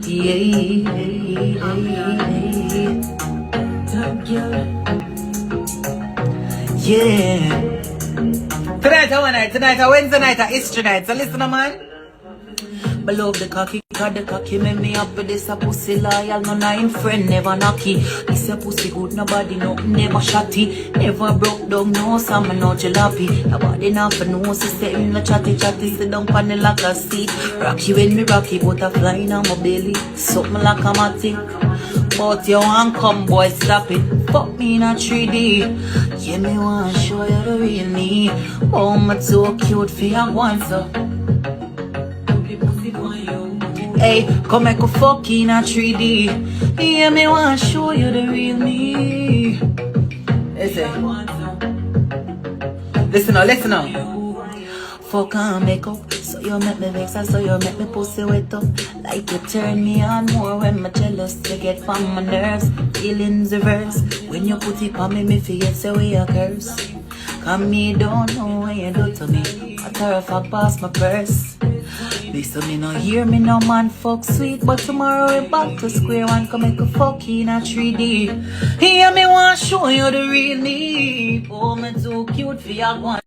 Yeah. Tonight a one night, tonight a Wednesday night, a history night. So listen, man. I love the cocky, cause the cocky make me happy. This a pussy loyal, no nine friend, never knocky. This a pussy good, nobody no, never shotty. Never broke down, no, some no jalopy. Nobody not for no, sister in the chatty, sit down on the like a seat. Rocky when me rocky, butterfly in my belly. Something like a matic. But you want come, boy, stop it. Fuck me in a 3D. Yeah, me want show you the real me. Oh, I'm so cute for your one, so. Hey, come make a fuck in a 3D. Yeah, me want show you the real me. Listen now. Fuck and make up. So you make me vex, so you make me pussy wet up. Like you turn me on more when I'm jealous. You get from my nerves, feelings reverse. When you put it on me forget so we a curse. Cause me don't know what you do to me. I tear if I pass my purse. Listen, me no hear me no man fuck sweet. But tomorrow we back to square one. Come make a fuck in a 3D. Here me want show you the real me. Oh, me too cute for your one.